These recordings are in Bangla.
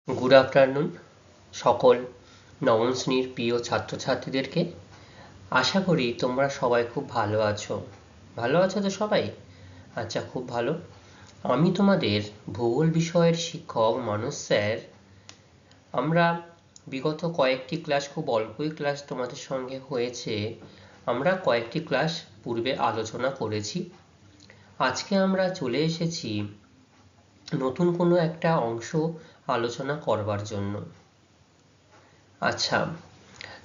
গুড আফটারনুন সকল নবম শ্রেণীর প্রিয় ছাত্রছাত্রীদেরকে। আশা করি তোমরা সবাই খুব ভালো আছো। ভালো আছো তো সবাই? আচ্ছা, খুব ভালো। আমি তোমাদের ভূগোল বিষয়ের শিক্ষক মানস স্যার। আমরা বিগত কয়েকটি ক্লাস, খুব অল্পই ক্লাস তোমাদের সঙ্গে হয়েছে, আমরা কয়েকটি ক্লাস পূর্বে আলোচনা করেছি। আজকে আমরা চলে এসেছি নতুন কোনো একটা অংশ আলোচনা করবার জন্য। আচ্ছা,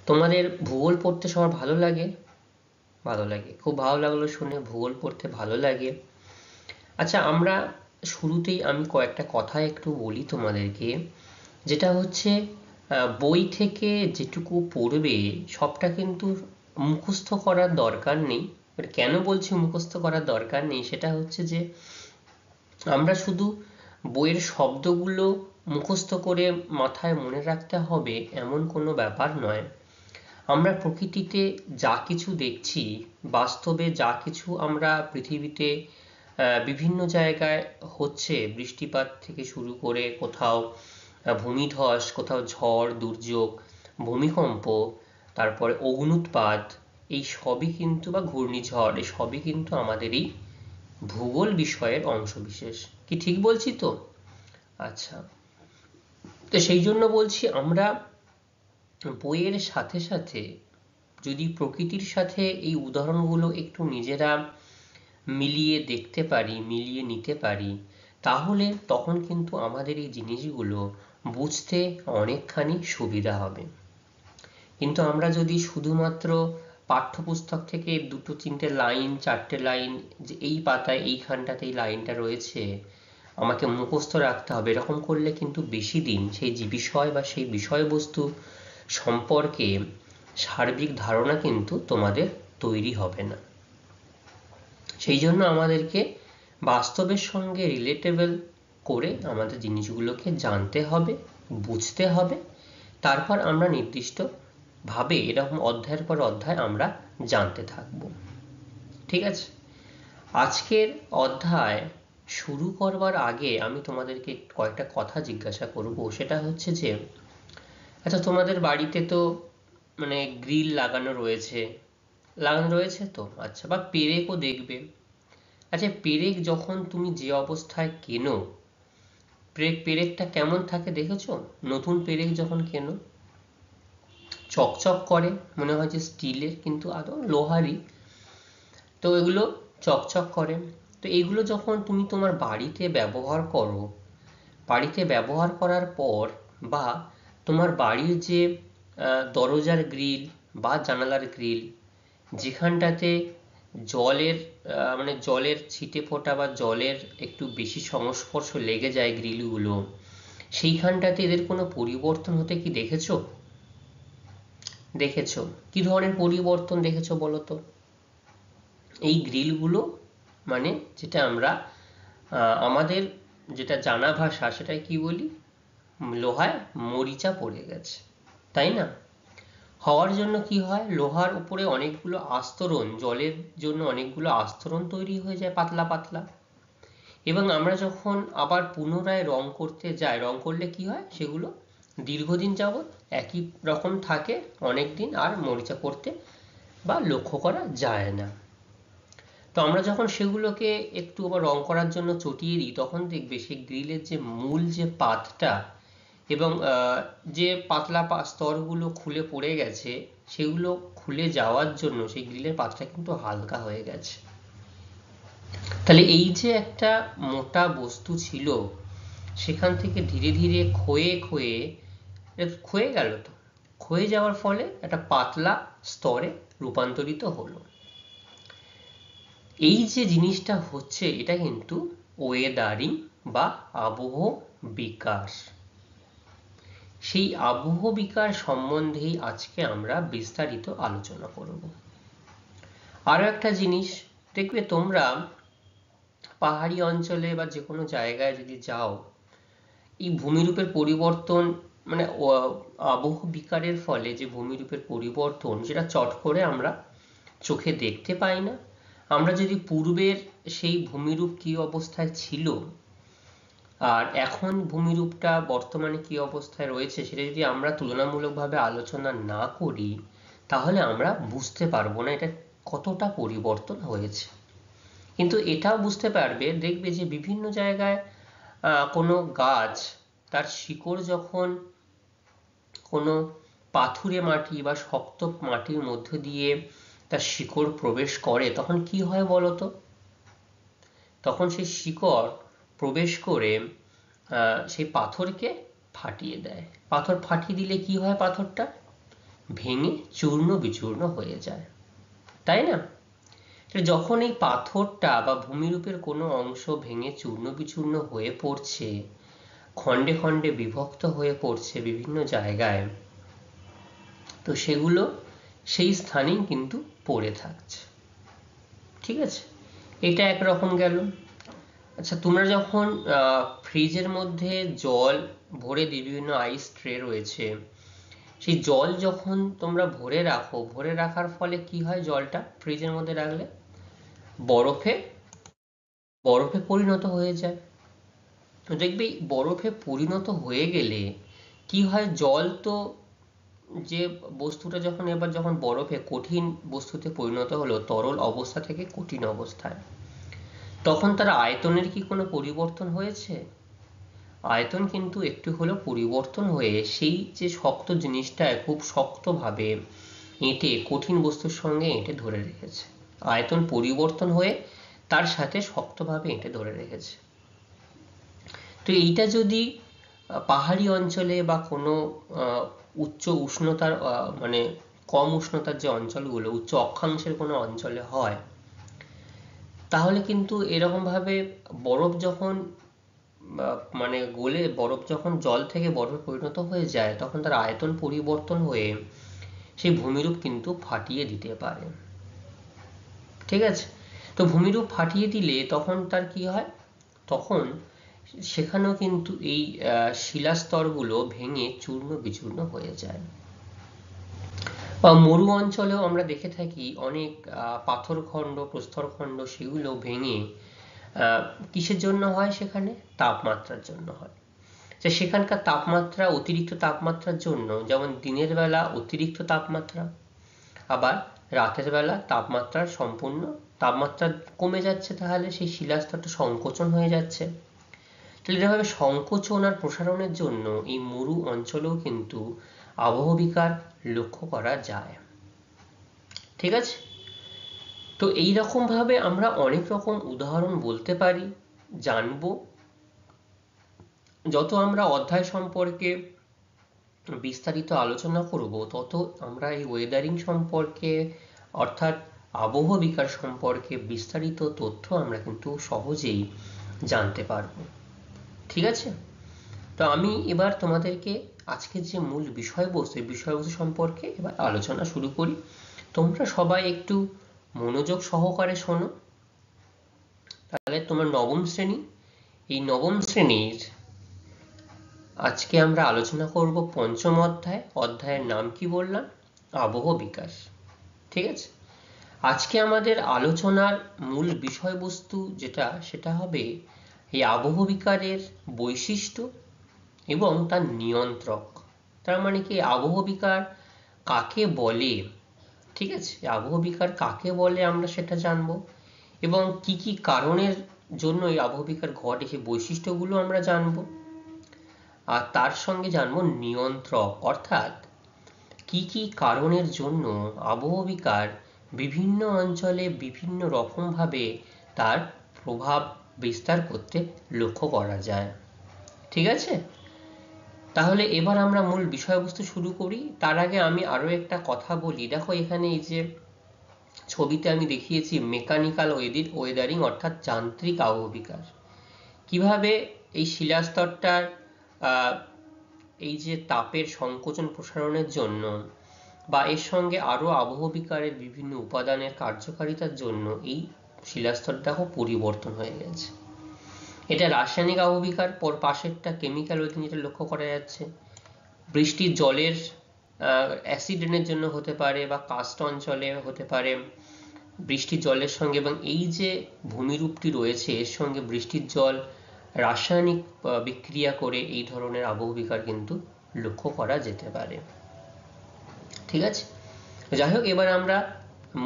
তোমাদের ভূগোল পড়তে সবার ভালো লাগে? ভালো লাগে, খুব ভালো লাগলো শুনে, ভূগোল পড়তে ভালো লাগে। আচ্ছা, আমরা শুরুতেই আমি কয়েকটা কথা একটু বলি তোমাদেরকে, যেটা হচ্ছে বই থেকে যেটুকু পড়বে সবটা কিন্তু মুখস্থ করার দরকার নেই। কেন বলছি মুখস্থ করার দরকার নেই, সেটা হচ্ছে যে আমরা শুধু বইয়ের শব্দগুলো মুখস্থ করে মাথায় মনে রাখতে হবে এমন কোনো ব্যাপার নয়। আমরা প্রকৃতিতে যা কিছু দেখছি, বাস্তবে যা কিছু আমরা পৃথিবীতে বিভিন্ন জায়গায় হচ্ছে, বৃষ্টিপাত থেকে শুরু করে কোথাও ভূমিধস, কোথাও ঝড় দুর্যোগ, ভূমিকম্প, তারপরে অগ্ন্যুৎপাত, এই সবই কিন্তু, বা ঘূর্ণিঝড়, এই সবই কিন্তু আমাদের এই ভূগোল বিষয়ের অংশবিশেষ। কি ঠিক বলছি তো? আচ্ছা, তো সেই জন্য বলছি আমরা বইয়ের সাথে সাথে যদি প্রকৃতির সাথে এই উদাহরণগুলো একটু নিজেরা মিলিয়ে দেখতে পারি, মিলিয়ে নিতে পারি, তাহলে তখন কিন্তু আমাদের এই জিনিসগুলো বুঝতে অনেকখানি সুবিধা হবে। কিন্তু আমরা যদি শুধুমাত্র পাঠ্যপুস্তক থেকে দুটো তিনটে লাইন, চারটে লাইন, যে এই পাতায় এইখানটাতে এই লাইনটা রয়েছে আমাকে মুখস্থ রাখতে হবে, এরকম করলে কিন্তু বেশি দিন সেই যে বিষয় বা সেই বিষয়বস্তু সম্পর্কে সার্বিক ধারণা কিন্তু তোমাদের তৈরি হবে না। সেই জন্য আমাদেরকে বাস্তবের সঙ্গে রিলেটেবল করে আমাদের জিনিসগুলোকে জানতে হবে, বুঝতে হবে, তারপর আমরা নির্দিষ্ট ভাবে এরকম অধ্যায়ের পর অধ্যায় আমরা জানতে থাকব। ঠিক আছে? আজকের অধ্যায় শুরু করবার আগে আমি তোমাদেরকে কয়েকটা কথা জিজ্ঞাসা করব। সেটা হচ্ছে যে, আচ্ছা, তোমাদের বাড়িতে তো মানে গ্রিল লাগানো রয়েছে, তো? আচ্ছা, বা পেরেকও দেখবে। আচ্ছা, পেরেক যখন তুমি যে অবস্থায় কেনো, পেরেকটা কেমন থাকে দেখেছো? নতুন পেরেক যখন কেনো চকচক করে, মনে হয় যে স্টিলের, কিন্তু আদৌ লোহারই। তো এগুলো চকচক করে। তো এগুলো যখন তুমি তোমার বাড়িতে ব্যবহার করো, বাড়িতে ব্যবহার করার পর, বা তোমার বাড়ির যে দরজার গ্রিল বা জানালার গ্রিল, যেখানটাতে জলের মানে জলের ছিটে ফোঁটা বা জলের একটু বেশি সংস্পর্শ লেগে যায় গ্রিলগুলো, সেইখানটাতে এদের কোনো পরিবর্তন হতে কি দেখেছো? দেখেছো? কি ধরনের পরিবর্তন দেখেছো বলো তো? এই গ্রিলগুলো মানে যেটা আমরা আমাদের যেটা জানা ভাষা, সেটা কি বলি? লোহায় মরিচা পড়ে গেছে, তাই না? হওয়ার জন্য কি হয়, লোহার উপরে অনেকগুলো আস্তরণ, জলের জন্য অনেকগুলো আস্তরণ তৈরি হয়ে যায় পাতলা পাতলা, এবং আমরা যখন আবার পুনরায় রং করতে যাই, রং করলে কি হয়, সেগুলো দীর্ঘদিন যাবৎ একই রকম থাকে, অনেক দিন আর মরিচা পড়তে বা লক্ষ্য করা যায় না। তো আমরা যখন সেগুলোকে একটু আবার রং করার জন্য চটিয়ে দিই, তখন দেখবে সেই গ্রিলের যে মূল যে পাতটা এবং যে পাতলা স্তরগুলো খুলে পড়ে গেছে, সেগুলো খুলে যাওয়ার জন্য সেই গ্রিলের পাতটা কিন্তু হালকা হয়ে গেছে। তাহলে এই যে একটা মোটা বস্তু ছিল, সেখান থেকে ধীরে ধীরে ক্ষয়ে গেল, তো ক্ষয়ে যাওয়ার ফলে একটা পাতলা স্তরে রূপান্তরিত হলো। এই যে জিনিসটা হচ্ছে, এটা কিন্তু ওয়েদারিং বা আবহ বিকাশ। সেই আবহ বিকাশ সম্বন্ধেই আজকে আমরা বিস্তারিত আলোচনা করব। আরো একটা জিনিস দেখবে, তোমরা পাহাড়ি অঞ্চলে বা যে কোনো জায়গায় যদি যাও, এই ভূমিরূপের পরিবর্তন মানে আবহ বিকারের ফলে যে ভূমিরূপের পরিবর্তন, সেটা চট করে আমরা চোখে দেখতে পাই না। আমরা যদি পূর্বের সেই ভূমিরূপ কি অবস্থায় ছিল আর এখন ভূমিরূপটা বর্তমানে কি অবস্থায় রয়েছে সেটা যদি আমরা তুলনামূলকভাবে আলোচনা না করি তাহলে আমরা বুঝতে পারবো না এটা কতটা পরিবর্তন হয়েছে। কিন্তু এটাও বুঝতে পারবে, দেখবে যে বিভিন্ন জায়গায় কোনো গাছ তার শিকড় যখন কোনো পাথুরে মাটি বা শক্ত মাটির মধ্য দিয়ে তার শিকড় প্রবেশ করে তখন কি হয় বলতো? তখন সেই শিকড় প্রবেশ করে সেই পাথরকে ফাটিয়ে দেয়। পাথর ফাটিয়ে দিলে কি হয়? পাথরটা ভেঙে চূর্ণ বিচূর্ণ হয়ে যায়, তাই না? যখন এই পাথরটা বা ভূমিরূপের কোনো অংশ ভেঙে চূর্ণ বিচূর্ণ হয়ে পড়ছে, খণ্ডে খণ্ডে বিভক্ত হয়ে পড়ছে বিভিন্ন জায়গায়, তো সেগুলো সেই স্থানেই কিন্তু পড়ে থাকছে। ঠিক আছে, এটা একরকম গেল। আচ্ছা, তোমরা যখন ফ্রিজের মধ্যে জল ভরে দিই, বিভিন্ন আইস ট্রে রয়েছে, সেই জল যখন তোমরা ভরে রাখো, ভরে রাখার ফলে কি হয়? জলটা ফ্রিজের মধ্যে রাখলে বরফে বরফে পরিণত হয়ে যায়। তো দেখবে বরফে পরিণত হয়ে গেলে কি হয়? জল তো যে বস্তুটা যখন বরফে কঠিন বস্তুতে পরিণত হলো, তরল অবস্থা থেকে কঠিন অবস্থায়, তখন তার আয়তনের কি কোনো পরিবর্তন হয়েছে? আয়তন কিন্তু একটু হলেও পরিবর্তন হয়ে সেই যে শক্ত জিনিসটায় খুব শক্তভাবে এঁটে কঠিন বস্তুর সঙ্গে এঁটে ধরে রেখেছে। আয়তন পরিবর্তন হয়ে তার সাথে শক্তভাবে এঁটে ধরে রেখেছে। তো এইটা যদি পাহাড়ি অঞ্চলে বা কোনো উচ্চ উষ্ণতার মানে কম উষ্ণতার যে অঞ্চলগুলো, উচ্চ অক্ষাংশের কোনো অঞ্চলে হয়, তাহলে কিন্তু এরকমভাবে বরফ যখন মানে গলে বরফ যখন জল থেকে বরফে পরিণত হয়ে যায়, তখন তার আয়তন পরিবর্তন হয়ে সেই ভূমিরূপ কিন্তু ফাটিয়ে দিতে পারে। ঠিক আছে, তো ভূমিরূপ ফাটিয়ে দিলে তখন তার কি হয়? তখন সেখানেও কিন্তু এই শিলাস্তরগুলো ভেঙে চূর্ণ বিচূর্ণ হয়ে যায়। বা মরু অঞ্চলেও আমরা দেখে থাকি অনেক পাথরখণ্ড, প্রস্তরখণ্ড, সেগুলো ভেঙে কিসের জন্য হয়? সেখানে তাপমাত্রার জন্য হয়। যে সেখানকার তাপমাত্রা, অতিরিক্ত তাপমাত্রার জন্য, যেমন দিনের বেলা অতিরিক্ত তাপমাত্রা, আবার রাতের বেলা তাপমাত্রা কমে যাচ্ছে, তাহলে সেই শিলাস্তরটা সংকোচন হয়ে যাচ্ছে। তাহলে এভাবে সংকোচন আর প্রসারণের জন্য এই মরু অঞ্চলেও কিন্তু আবহবিকার লক্ষ্য করা যায়। ঠিক আছে, তো এই রকম ভাবে আমরা অনেক রকম উদাহরণ বলতে পারি, জানবো। যত আমরা অধ্যায় সম্পর্কে বিস্তারিত আলোচনা করব, তত আমরা এই ওয়েদারিং সম্পর্কে, অর্থাৎ আবহবিকার সম্পর্কে বিস্তারিত তথ্য আমরা কিন্তু সহজেই জানতে পারবো। ঠিক আছে, তো আমি এবার তোমাদেরকে আজকের যে মূল বিষয়বস্তু সম্পর্কে এবার আলোচনা শুরু করি। তোমরা সবাই একটু মনোযোগ সহকারে শোনো। তাহলে তোমার নবম শ্রেণী, এই নবম শ্রেণীর আজকে আমরা আলোচনা করব পঞ্চম অধ্যায়। অধ্যায়ের নাম কি বললাম? আবহ বিকাশ। ঠিক আছে, আজকে আমাদের আলোচনার মূল বিষয়বস্তু সেটা হবে এই আবহ বিকারের বৈশিষ্ট্য এবং তার নিয়ন্ত্রক। তার মানে কি, আবহ বিকার কাকে বলে? ঠিক আছে, আবহ বিকার কাকে বলে আমরা সেটা জানবো, এবং কি কি কারণের জন্য এই আবহ বিকার ঘটে সেই বৈশিষ্ট্যগুলো আমরা জানবো। আর তার সঙ্গে জানবো নিয়ন্ত্রক, অর্থাৎ কি কি কারণের জন্য আবহবিকার বিভিন্ন অঞ্চলে বিভিন্ন রকম ভাবে তার প্রভাব বিস্তার করতে লক্ষ্য করা যায়। ঠিক আছে, তাহলে এবার আমরা মূল বিষয়বস্তু শুরু করি। তার আগে আমি আরো একটা কথা বলি। দেখো এখানে এই যে ছবিতে আমি দেখিয়েছি মেকানিক্যাল ওয়েদারিং, অর্থাৎ যান্ত্রিক আবহবিকার। কিভাবে এই শিলাস্তরটার এই যে তাপের সংকোচন প্রসারণের জন্য বা এর সঙ্গে আরো আবহবিকারের বিভিন্ন উপাদানের কার্যকারিতার জন্য এই শিলাস্তর দেখো পরিবর্তন হয়ে গেছে। এটা রাসায়নিক আবহবিকার, পাশেরটা কেমিক্যাল ওয়েদারিং, যেটা লক্ষ্য করা যাচ্ছে। বৃষ্টির জলের অ্যাসিড রেনের জন্য হতে পারে, বা কাস্ট অঞ্চলে হতে পারে। বৃষ্টির জলের সঙ্গে এবং এই যে ভূমিরূপটি রয়েছে এর সঙ্গে বৃষ্টির জল রাসায়নিক বিক্রিয়া করে এই ধরনের আবহবিকার কিন্তু লক্ষ্য করা যেতে পারে। ঠিক আছে, যাই হোক, এবার আমরা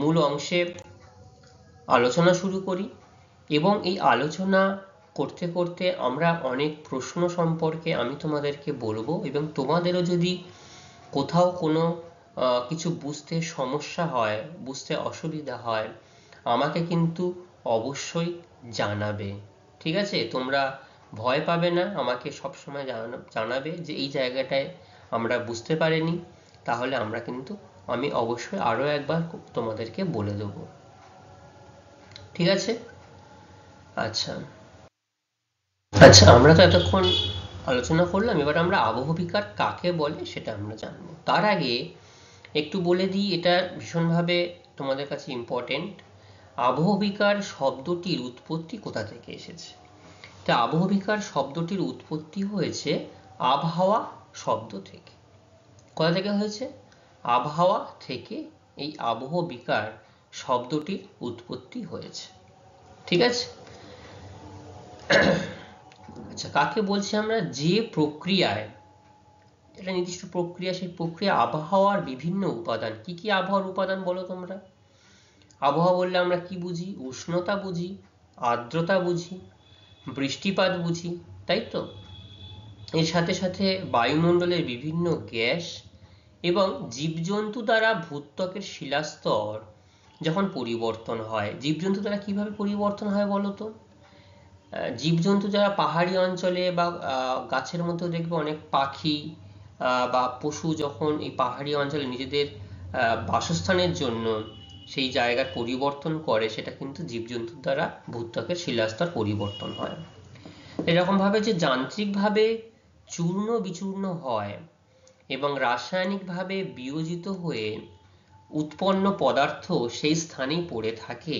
মূল অংশে আলোচনা শুরু করি এবং এই আলোচনা করতে করতে আমরা অনেক প্রশ্ন সম্পর্কে আমি তোমাদেরকে বলবো এবং তোমাদেরও যদি কোথাও কোনো কিছু বুঝতে সমস্যা হয়, বুঝতে অসুবিধা হয়, আমাকে কিন্তু অবশ্যই জানাবে। ঠিক আছে, তোমরা ভয় পাবে না, আমাকে সবসময় জানাবে যে এই জায়গাটায় আমরা বুঝতে পারিনি, তাহলে আমি অবশ্যই আরো একবার তোমাদেরকে বলে দেব। ঠিক আছে, আচ্ছা আচ্ছা, আমরা তো এতক্ষণ আলোচনা করলাম, এবার আমরা আবহবিকার কাকে বলে সেটা আমরা জানবো। তার আগে একটু বলে দিই, এটা ভীষণভাবে তোমাদের কাছে ইম্পর্টেন্ট, আবহবিকার শব্দটির উৎপত্তি কোথা থেকে এসেছে। তা আবহবিকার শব্দটির উৎপত্তি হয়েছে আবহাওয়া শব্দ থেকে। কোথা থেকে হয়েছে? আবহাওয়া থেকে এই আবহবিকার শব্দটির উৎপত্তি হয়েছে। ঠিক আছে, আচ্ছা, কাকে বলছি আমরা? যে প্রক্রিয়ায়, এটা নির্দিষ্ট প্রক্রিয়া, সেই প্রক্রিয়া আবহাওয়ার বিভিন্ন উপাদান, কি কি আবহাওয়ার উপাদান বলো তোমরা? আবহাওয়া বললে আমরা কি বুঝি? উষ্ণতা বুঝি, আর্দ্রতা বুঝি, বৃষ্টিপাত বুঝি, তাই তো? এর সাথে সাথে বায়ুমণ্ডলের বিভিন্ন গ্যাস এবং জীবজন্তু দ্বারা ভূত্বকের শিলাস্তর যখন পরিবর্তন হয়। জীবজন্তু দ্বারা কিভাবে পরিবর্তন হয় বলো তো? জীবজন্তু যারা পাহাড়ি অঞ্চলে বা গাছের মধ্যে দেখবে অনেক পাখি বা পশু যখন এই পাহাড়ি অঞ্চলে নিজেদের বাসস্থানের জন্য সেই জায়গার পরিবর্তন করে, সেটা কিন্তু জীবজন্তুর দ্বারা ভূত্বকের শিলাস্তর পরিবর্তন হয়। এরকম ভাবে যে যান্ত্রিকভাবে চূর্ণ বিচূর্ণ হয় এবং রাসায়নিকভাবে বিয়োজিত হয়ে উৎপন্ন পদার্থ সেই স্থানেই পড়ে থাকে,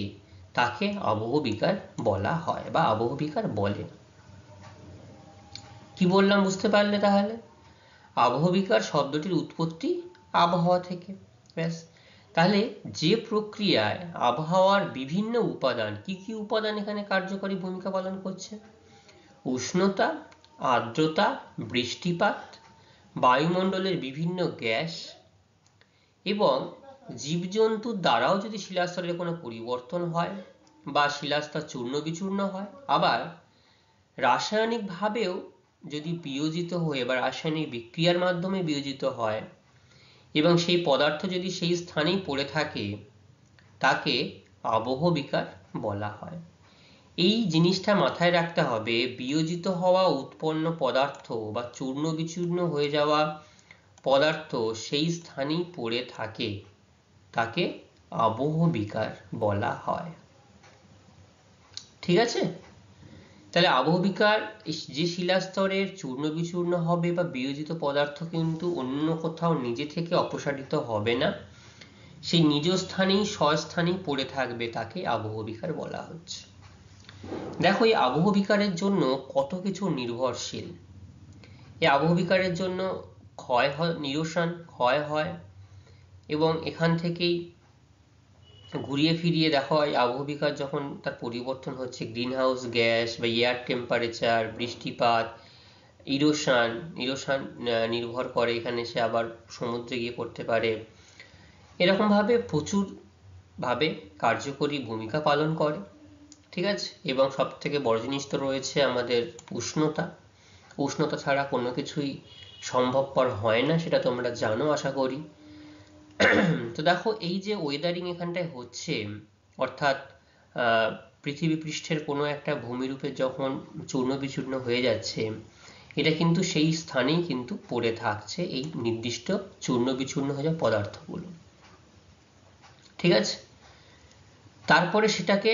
তাকে আবহবিকার বলা হয় বা আবহবিকার বলে। কি বললাম বুঝতে পারলে তাহলে? আবহবিকার শব্দটির উৎপত্তি আবহাওয়া থেকে, ব্যাস। তাহলে যে প্রক্রিয়ায় আবহাওয়ার বিভিন্ন উপাদান, কি কি উপাদান এখানে কার্যকরী ভূমিকা পালন করছে? উষ্ণতা, আর্দ্রতা, বৃষ্টিপাত, বায়ুমণ্ডলের বিভিন্ন গ্যাস এবং জীবজন্তুর দ্বারাও যদি শিলাস্তরের কোনো পরিবর্তন হয় বা শিলাস্তর চূর্ণ বিচূর্ণ হয়, আবার রাসায়নিকভাবেও যদি বিয়োজিত হয়ে বা রাসায়নিক বিক্রিয়ার মাধ্যমে বিয়োজিত হয় এবং সেই পদার্থ যদি সেই স্থানেই পড়ে থাকে, তাকে আবহবিকার বলা হয়। এই জিনিসটা মাথায় রাখতে হবে, বিয়োজিত হওয়া উৎপন্ন পদার্থ বা চূর্ণ বিচূর্ণ হয়ে যাওয়া পদার্থ সেই স্থানেই পড়ে থাকে, তাকে আবহবিকার বলা হয়। ঠিক আছে, তাহলে আবহবিকার যে শিলাস্তরের চূর্ণ বিচূর্ণ হবে বা বিয়োজিত পদার্থ কিন্তু অন্য কোথাও নিজে থেকে অপসারিত হবে না, সেই নিজ স্থানেই স্বস্থানেই পড়ে থাকবে, তাকে আবহবিকার বলা হচ্ছে। দেখো, এই আবহবিকারের জন্য কত কিছু নির্ভরশীল। এই আবহবিকারের জন্য ক্ষয় হয়, নিরসন ক্ষয় হয়, এবং এখান থেকেই ঘুরিয়ে ফিরিয়ে দেখো এই আবহবিকার যখন তার পরিবর্তন হচ্ছে, গ্রিন হাউস গ্যাস বা এয়ার টেম্পারেচার, বৃষ্টিপাত, ইরোশন নির্ভর করে, এখানে সে আবার সমুদ্রে গিয়ে পড়তে পারে, এরকম ভাবে প্রচুর ভাবে কার্যকরী ভূমিকা পালন করে। ঠিক আছে, এবং সব থেকে বড় জিনিস তো রয়েছে আমাদের উষ্ণতা। উষ্ণতা ছাড়া কোনো কিছুই সম্ভবপর হয় না, সেটা তোমরা জানো আশা করি। তো দেখো, এই যে ওয়েদারিং এখানটায় হচ্ছে, অর্থাৎ পৃথিবী পৃষ্ঠের কোনো একটা ভূমিরূপে যখন চূর্ণ বিচূর্ণ হয়ে যাচ্ছে, এটা কিন্তু সেই স্থানেই কিন্তু পড়ে থাকছে এই নির্দিষ্ট চূর্ণ বিচূর্ণ হয়ে যাওয়া পদার্থগুলো। ঠিক আছে, তারপরে সেটাকে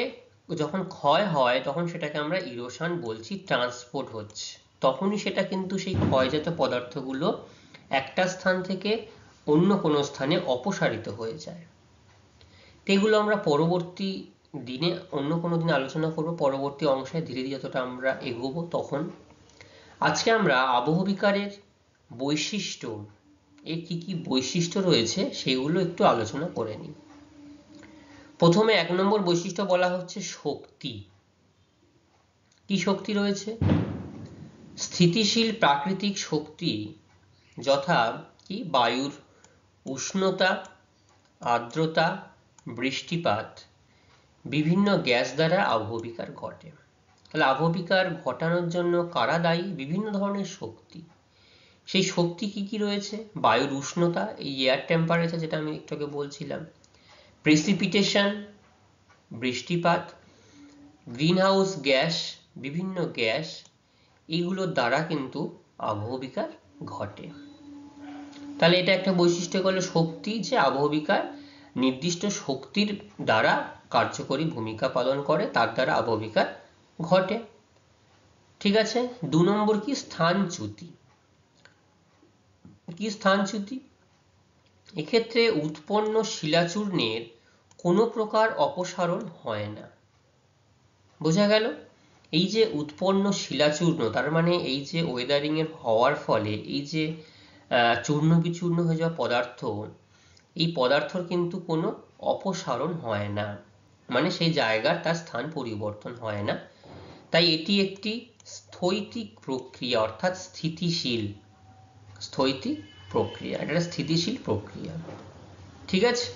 যখন ক্ষয় হয় তখন সেটাকে আমরা ইরোশন বলছি, ট্রান্সপোর্ট হচ্ছে, তখনই সেটা কিন্তু সেই ক্ষয়জাত পদার্থগুলো একটা স্থান থেকে অন্য কোনো স্থানে অপসারিত হয়ে যায়। এগুলো আমরা পরবর্তী দিনে অন্য কোনো দিন আলোচনা করব, পরবর্তী অংশে ধীরে ধীরে যতটা আমরা এগোবো তখন। আজকে আমরা আবহবিকারের বৈশিষ্ট্য, এর কি কি বৈশিষ্ট্য রয়েছে সেগুলো একটু আলোচনা করে নিই। প্রথমে 1 নম্বর বৈশিষ্ট্য বলা হচ্ছে শক্তি। কি শক্তি রয়েছে? স্থিতিশীল প্রাকৃতিক শক্তি যথা কি বায়ুর উষ্ণতা, আর্দ্রতা, বৃষ্টিপাত, বিভিন্ন গ্যাস দ্বারা আবহবিকার ঘটে। তাহলে আবহবিকার ঘটানোর জন্য কারা দায়ী? বিভিন্ন ধরনের শক্তি। সেই শক্তি কি কি রয়েছে? বায়ুর উষ্ণতা, এই এয়ার টেম্পারেচার যেটা আমি একটু আগে বলছিলাম, প্রেসিপিটেশন, বৃষ্টিপাত, গ্রিনহাউস গ্যাস, বিভিন্ন গ্যাস, এইগুলোর দ্বারা কিন্তু আবহবিকার ঘটে। তাহলে এটা একটা বৈশিষ্ট্য হলো শক্তি, যে আবহবিকার নির্দিষ্ট শক্তির দ্বারা কার্যকরী ভূমিকা পালন করে, তার দ্বারা আবহবিকার ঘটে। ঠিক আছে। 2 নম্বর কি? স্থানচ্যুতি। কি স্থানচ্যুতি? এক্ষেত্রে উৎপন্ন শিলাচূর্ণের কোনো প্রকার অপসারণ হয় না। বোঝা গেল? এই যে উৎপন্ন শিলাচূর্ণ, তার মানে এই যে ওয়েদারিং এর হওয়ার ফলে এই যে চূর্ণ বিচূর্ণ হয়ে যাওয়া পদার্থ, এই পদার্থর কিন্তু কোনো অপসারণ হয় না, মানে সেই জায়গার তার স্থান পরিবর্তন হয় না। তাই এটি একটি স্থৈতিক প্রক্রিয়া, অর্থাৎ স্থিতিশীল। স্থৈতিক প্রক্রিয়া, এটা স্থিতিশীল প্রক্রিয়া। ঠিক আছে।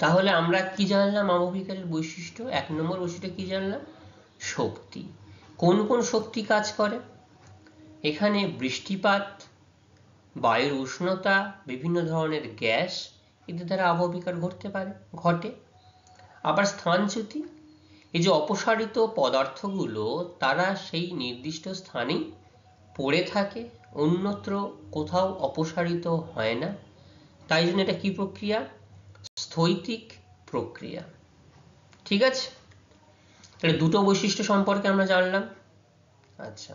তাহলে আমরা কি জানলাম আবহবিকারের বৈশিষ্ট্য? 1 নম্বর বৈশিষ্ট্য কি জানলাম? শক্তি। কোন কোন শক্তি কাজ করে? এখানে বৃষ্টিপাত, বায়ুর উষ্ণতা, বিভিন্ন ধরনের গ্যাস, এদের দ্বারা আবহবিকার ঘটে। আবার স্থানচ্যুতি, এই যে অপসারিত পদার্থগুলো তারা সেই নির্দিষ্ট স্থানেই পড়ে থাকে, অন্যত্র কোথাও অপসারিত হয় না। তাই জন্য এটা কি প্রক্রিয়া? স্থৈতিক প্রক্রিয়া। ঠিক আছে। তাহলে দুটো বৈশিষ্ট্য সম্পর্কে আমরা জানলাম। আচ্ছা,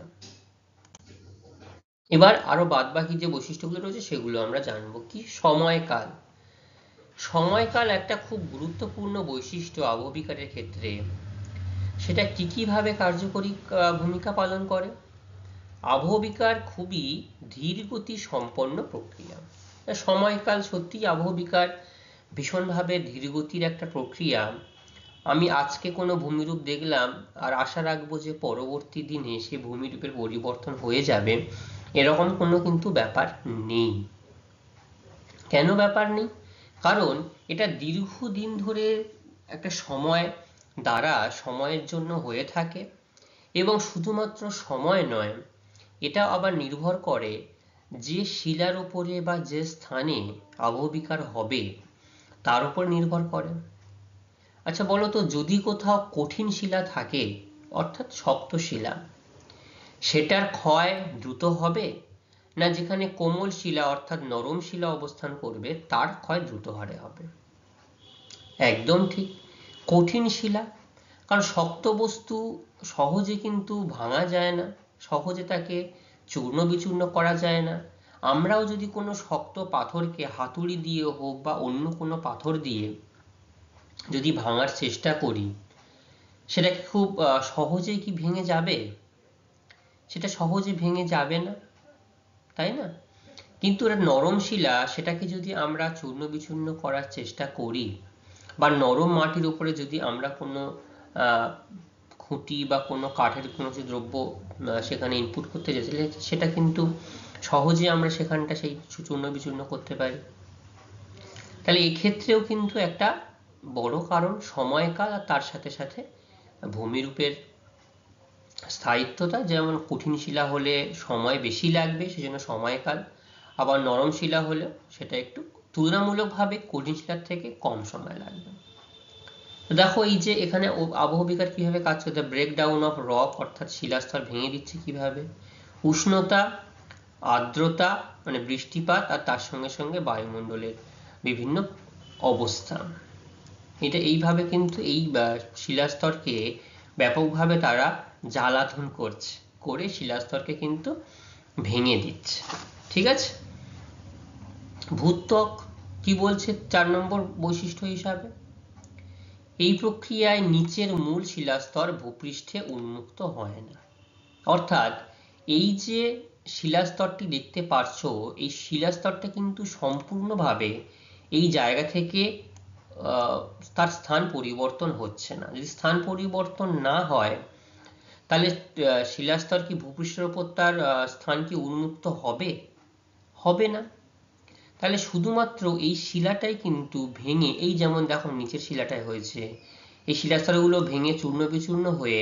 এবার আরো বাদবাকি যে বৈশিষ্ট্যগুলো রয়েছে সেগুলো আমরা জানবো। কি? সময়কাল। সময়কাল একটা খুব গুরুত্বপূর্ণ বৈশিষ্ট্য আবহবিকারের ক্ষেত্রে। সেটা কি কিভাবে কার্যকরী ভূমিকা পালন করে? আবহবিকার খুবই ধীর গতি সম্পন্ন প্রক্রিয়া। সময়কাল সত্যি আবহবিকার ভীষণভাবে ধীরগতির একটা প্রক্রিয়া। আমি আজকে কোনো ভূমিরূপ দেখলাম আর আশা রাখবো যে পরবর্তী দিনে সেই ভূমিরূপের পরিবর্তন হয়ে যাবে, এরকম কোনো কিন্তু ব্যাপার নেই। কেন ব্যাপার নেই? কারণ এটা দীর্ঘদিন ধরে একটা সময় দ্বারা সময়ের জন্য হয়ে থাকে, এবং শুধুমাত্র সময় নয়, এটা আবার নির্ভর করে যে শিলার উপরে বা যে স্থানে আবহবিকার হবে তার উপর নির্ভর করে। আচ্ছা বলো তো, যদি কোথাও কঠিন শিলা থাকে, অর্থাৎ শক্ত শিলা, সেটার ক্ষয় দ্রুত হবে, না যেখানে কোমল শিলা অর্থাৎ নরম শিলা অবস্থান করবে তার ক্ষয় দ্রুত হারে হবে? একদম ঠিক, কঠিন শিলা। কারণ শক্ত বস্তু সহজে কিন্তু ভাঙা যায় না, সহজে তাকে চূর্ণ বিচূর্ণ করা যায় না। আমরাও যদি কোনো শক্ত পাথরকে হাতুড়ি দিয়ে হোক বা অন্য কোনো পাথর দিয়ে যদি ভাঙার চেষ্টা করি, সেটা কি খুব সহজেই কি ভেঙে যাবে? সেটা সহজে ভেঙে যাবে না, তাই না? কিন্তু এটা নরম শিলা, সেটাকে যদি আমরা চূর্ণ বিচূর্ণ করার চেষ্টা করি, বা নরম মাটির উপরে যদি আমরা কোনো খুঁটি বা কোনো কাঠের কোনো দ্রব্য সেখানে ইনপুট করতে যাই, সেটা কিন্তু সহজে আমরা সেখানটা সেই চূর্ণ বিচূর্ণ করতে পারি। তাহলে এক্ষেত্রেও কিন্তু একটা বড় কারণ সময়কাল, আর তার সাথে সাথে ভূমিরূপের স্থায়িত্বতা। যেমন কঠিন শিলা হলে সময় বেশি লাগবে, সেজন্য সময়কাল। আবার নরম শিলা হলে সেটা একটু তুলনামূলকভাবে কঠিন শিলার থেকে কম সময় লাগবে। দেখো এই যে এখানে আবহবিকার কিভাবে কাজ করছে, ব্রেকডাউন অফ রক, অর্থাৎ শিলাস্তর ভেঙে দিচ্ছে কিভাবে, উষ্ণতা, আর্দ্রতা মানে বৃষ্টিপাত, আর তার সঙ্গে সঙ্গে বায়ুমণ্ডলের বিভিন্ন অবস্থা, এটা এইভাবে কিন্তু এই শিলাস্তরকে ব্যাপকভাবে তারা জ্বালাতন করে শিলাস্তরকে কিন্তু ভেঙে দিচ্ছে। ঠিক আছে। ভূত্বক কি বলছে 4 নম্বর বৈশিষ্ট্য হিসাবে? এই প্রক্রিয়ায় নিচের মূল শিলাস্তর ভূপৃষ্ঠে উন্মুক্ত হয় না। অর্থাৎ এই যে শিলাস্তরটি দেখতে পাচ্ছ, এই শিলাস্তরটা কিন্তু সম্পূর্ণভাবে এই জায়গা থেকে তার স্থান পরিবর্তন হচ্ছে না। যদি স্থান পরিবর্তন না হয়, তাহলে শিলাস্তর কি ভূপৃষ্ঠের উপর তার স্থান কি উন্মুক্ত হবে? হবে না। তাহলে শুধুমাত্র এই শিলাটাই কিন্তু ভেঙে, এই যেমন দেখো নিচের শিলাটায় হয়েছে, এই শিলাস্তরগুলো ভেঙে চূর্ণ বিচূর্ণ হয়ে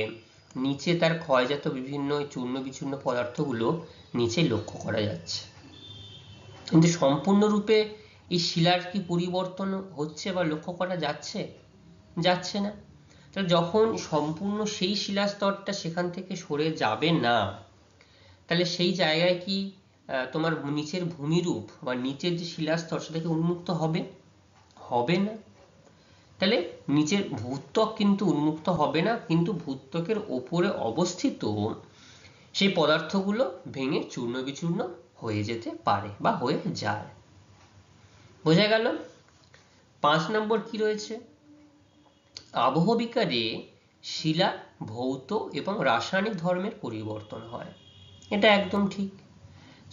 নিচে তার ক্ষয়জাত বিভিন্ন চূর্ণ বিচূর্ণ পদার্থগুলো নিচে লক্ষ্য করা যাচ্ছে। কিন্তু সম্পূর্ণরূপে এই শিলার কি পরিবর্তন হচ্ছে বা লক্ষ্য করা যাচ্ছে? যাচ্ছে না। তাহলে যখন সম্পূর্ণ সেই শিলাস্তরটা সেখান থেকে সরে যাবে না, তাহলে সেই জায়গায় কি তোমার নিচের ভূমিরূপ বা নিচের যে শিলাস্তর সেটা কি উন্মুক্ত হবে? হবে না। তাহলে নিচের ভূত্বক কিন্তু উন্মুক্ত হবে না, কিন্তু ভূত্বকের ওপরে অবস্থিত সেই পদার্থগুলো ভেঙে চূর্ণ বিচূর্ণ হয়ে যেতে পারে বা হয়ে যায়। বোঝা গেল? 5 নম্বর কি রয়েছে? আবহবিকারে শিলা ভৌত এবং রাসায়নিক ধর্মের পরিবর্তন হয়। এটা একদম ঠিক।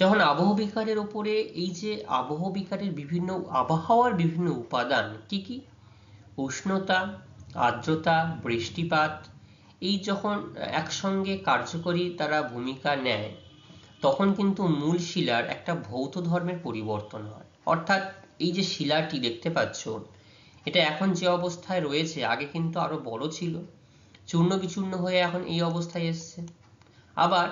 যখন আবহবিকারের উপরে এই যে আবহবিকারের বিভিন্ন আবহাওয়ার বিভিন্ন উপাদান কি কি, উষ্ণতা, আর্দ্রতা, বৃষ্টিপাত, এই যখন একসঙ্গে কার্যকরী তারা ভূমিকা নেয়, তখন কিন্তু মূল শিলার একটা ভৌত ধর্মের পরিবর্তন হয়। অর্থাৎ এই যে শিলাটি দেখতে পাচ্ছ, এটা এখন যে অবস্থায় রয়েছে আগে কিন্তু আরো বড় ছিল, চূর্ণ বিচূর্ণ হয়ে এখন এই অবস্থায় এসছে। আবার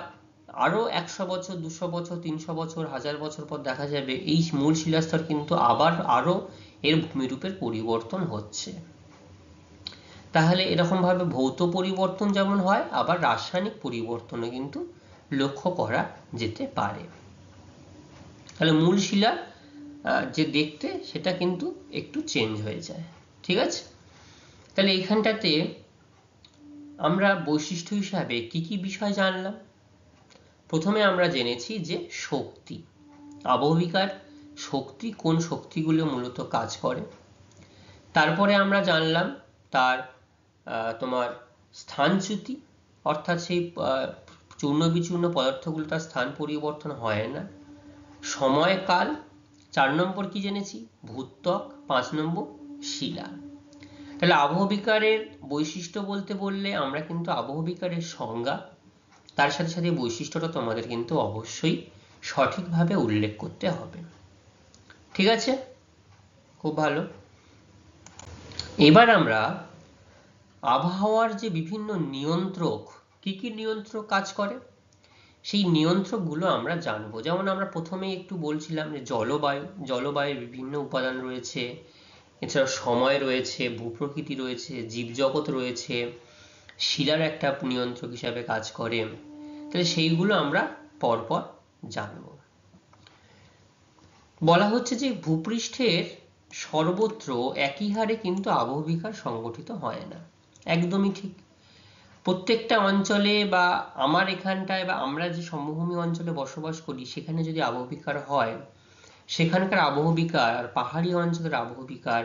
আরো 100 বছর, 200 বছর, 300 বছর, 1000 বছর পর দেখা যাবে এই মূল শিলাস্তর কিন্তু আবার আরো এর ভূমিরূপের পরিবর্তন হচ্ছে। তাহলে এরকম ভাবে ভৌত পরিবর্তন যেমন হয়, আবার রাসায়নিক পরিবর্তনও কিন্তু লক্ষ্য করা যেতে পারে। তাহলে মূল শিলা যে দেখতে সেটা কিন্তু একটু চেঞ্জ হয়ে যায়। ঠিক আছে? তাহলে এইখানটাতে আমরা বৈশিষ্ট্য হিসাবে কি কি বিষয় জানলাম? প্রথমে আমরা জেনেছি যে শক্তি, আবহবিকার শক্তি, কোন শক্তিগুলো মূলত কাজ করে। তারপরে আমরা জানলাম তার তোমার স্থানচ্যুতি, অর্থাৎ সেই চূর্ণ বিচূর্ণ পদার্থগুলো তার স্থান পরিবর্তন হয় না। সময়কাল, 4 নম্বর কি জেনেছি? ভূত্বক, 5 নম্বর শিলা। তাহলে আবহবিকারের বৈশিষ্ট্য বলতে বললে আমরা কিন্তু আবহবিকারের সংজ্ঞা, তার সাথে সাথে বৈশিষ্ট্যটা তোমাদের কিন্তু অবশ্যই সঠিকভাবে উল্লেখ করতে হবে। ঠিক আছে? খুব ভালো। এবার আমরা আবহাওয়ার যে বিভিন্ন নিয়ন্ত্রক, কি কি নিয়ন্ত্রক কাজ করে, সেই নিয়ন্ত্রকগুলো আমরা জানবো। যেমন আমরা প্রথমেই একটু বলছিলাম যে জলবায়ুর বিভিন্ন উপাদান রয়েছে, এছাড়া সময় রয়েছে, ভূপ্রকৃতি রয়েছে, জীবজগৎ রয়েছে, শিলার একটা নিয়ন্ত্রক হিসাবে কাজ করে। তাহলে সেইগুলো আমরা পরপর জানব। বলা হচ্ছে যে ভূপৃষ্ঠের সর্বত্র একই হারে কিন্তু আবহবিকার সংগঠিত হয় না। একদমই ঠিক। প্রত্যেকটা অঞ্চলে বা আমার এখানটায় বা আমরা যে সমভূমি অঞ্চলে বসবাস করি সেখানে যদি আবহবিকার হয়, সেখানকার আবহবিকার আর পাহাড়ি অঞ্চলের আবহবিকার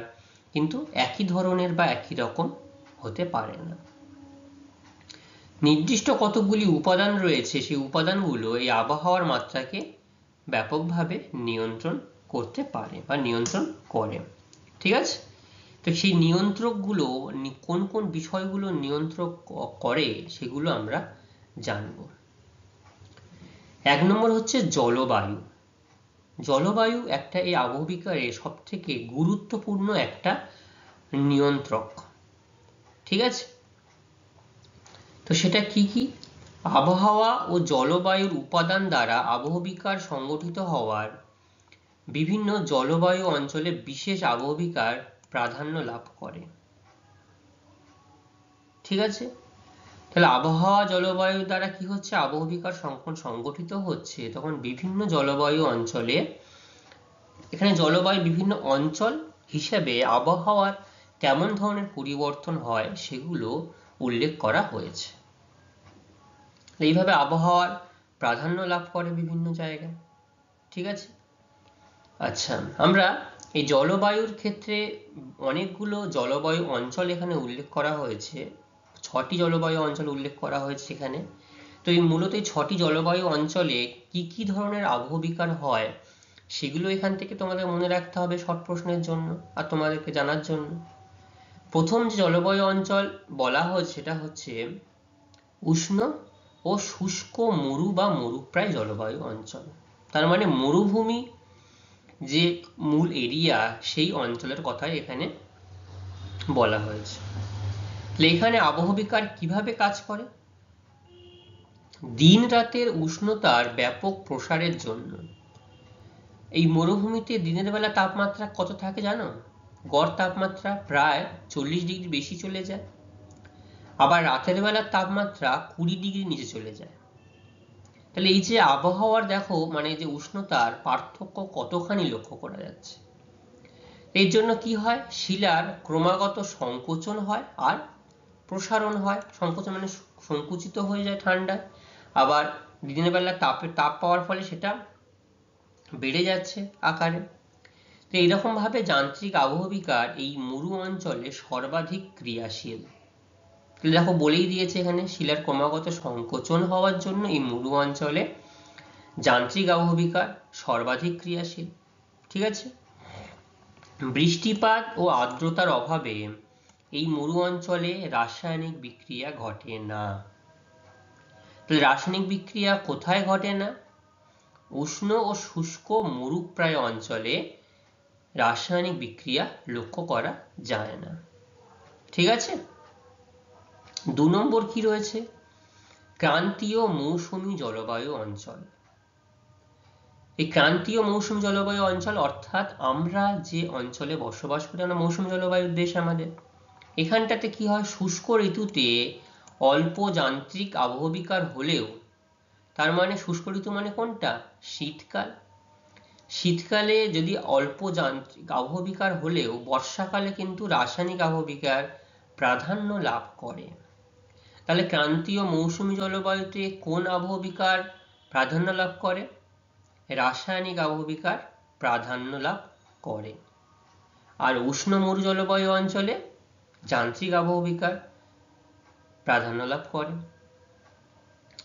কিন্তু একই ধরনের বা একই রকম হতে পারে না। নির্দিষ্ট কতগুলি উপাদান রয়েছে, সেই উপাদানগুলো এই আবহাওয়ার মাত্রাকে ব্যাপকভাবে নিয়ন্ত্রণ করতে পারে বা নিয়ন্ত্রণ করে। ঠিক আছে? তো সেই নিয়ন্ত্রকগুলো কোন কোন বিষয়গুলো নিয়ন্ত্রক করে সেগুলো আমরা জানব। 1 নম্বর হচ্ছে জলবায়ু। জলবায়ু একটা এই আবহবিকারের সব থেকে গুরুত্বপূর্ণ একটা নিয়ন্ত্রক। ঠিক আছে? তো সেটা কি কি? আবহাওয়া ও জলবায়ুর উপাদান দ্বারা আবহবিকার সংগঠিত হওয়ার বিভিন্ন জলবায়ু অঞ্চলে বিশেষ আবহবিকার প্রাধান্য লাভ করে। ঠিক আছে? তাহলে আবহাওয়া জলবায়ু দ্বারা কি হচ্ছে? আবহবিকার সংগঠিত হচ্ছে, তখন বিভিন্ন জলবায়ু অঞ্চলে, এখানে জলবায়ু বিভিন্ন অঞ্চল হিসেবে আবহাওয়ার কেমন ধরনের পরিবর্তন হয় সেগুলো উল্লেখ করা হয়েছে। এইভাবে আবহাওয়ার প্রাধান্য লাভ করে বিভিন্ন জায়গায়। ঠিক আছে? আচ্ছা, আমরা এই জলবায়ুর ক্ষেত্রে অনেকগুলো জলবায়ু অঞ্চল এখানে উল্লেখ করা হয়েছে, 6টি জলবায়ু অঞ্চল উল্লেখ করা হয়েছে এখানে। তো এই মূলত এই 6টি জলবায়ু অঞ্চলে কি কি ধরনের আবহবিকার হয় সেগুলো এখান থেকে তোমাদের মনে রাখতে হবে শর্ট প্রশ্নের জন্য আর তোমাদেরকে জানার জন্য। প্রথম যে জলবায়ু অঞ্চল বলা হয় সেটা হচ্ছে উষ্ণ ও শুষ্ক মরু বা মরুপ্রায় জলবায়ু অঞ্চল। তার মানে মরুভূমি যে মূল এরিয়া সেই অঞ্চলের কথাই এখানে বলা হয়েছে। এখানে আবহবিকার কিভাবে কাজ করে? দিন রাতের উষ্ণতার ব্যাপক প্রসারের জন্য এই মরুভূমিতে দিনের বেলা তাপমাত্রা কত থাকে জানো? গড় তাপমাত্রা প্রায় 40 ডিগ্রি বেশি চলে যায়, আবার রাতের বেলার তাপমাত্রা 20 ডিগ্রি নিচে চলে যায়। তাহলে এই যে আবহাওয়ার দেখো মানে যে উষ্ণতার পার্থক্য কতখানি লক্ষ্য করা যাচ্ছে। এর জন্য কি হয়? শিলার ক্রমাগত সংকোচন হয় আর প্রসারণ হয়। সংকোচন মানে সংকুচিত হয়ে যায় ঠান্ডায়, আবার দিনের বেলা তাপ পাওয়ার ফলে সেটা বেড়ে যাচ্ছে আকারে। তো এইরকম ভাবে যান্ত্রিক আবহবিকার এই মরু অঞ্চলে সর্বাধিক ক্রিয়াশীল। দেখো বলেই দিয়েছে এখানে শিলার ক্রমাগত সংকোচন হওয়ার জন্য এই মরু অঞ্চলে যান্ত্রিক আবহবিকার সর্বাধিক ক্রিয়াশীল। ঠিক আছে। বৃষ্টিপাত ও আর্দ্রতার অভাবে এই মরু অঞ্চলে রাসায়নিক বিক্রিয়া ঘটে না। তাহলে রাসায়নিক বিক্রিয়া কোথায় ঘটে না? উষ্ণ ও শুষ্ক মরুপ্রায় অঞ্চলে রাসায়নিক বিক্রিয়া লক্ষ্য করা যায় না। ঠিক আছে। 2 নম্বর কি রয়েছে? ক্রান্তীয় মৌসুমী জলবায়ু অঞ্চল। এই ক্রান্তীয় মৌসুমী জলবায়ু অঞ্চল অর্থাৎ আমরা যে অঞ্চলে বসবাস করি, আমরা মৌসুমী জলবায়ুর দেশ আমাদের, এখানটাতে কি হয়? শুষ্ক ঋতুতে অল্প যান্ত্রিক আবহবিকার হলেও, তার মানে শুষ্ক ঋতু মানে কোনটা? শীতকাল। শীতকালে যদি অল্প যান্ত্রিক আবহবিকার হলেও বর্ষাকালে কিন্তু রাসায়নিক আবহবিকার প্রাধান্য লাভ করে। তাহলে ক্রান্তীয় মৌসুমী জলবায়ুতে কোন আবহবিকার প্রাধান্য লাভ করে? রাসায়নিক আবহবিকার প্রাধান্য লাভ করে। আর উষ্ণ মরু জলবায়ু অঞ্চলে যান্ত্রিক আবহবিকার প্রাধান্য লাভ করে।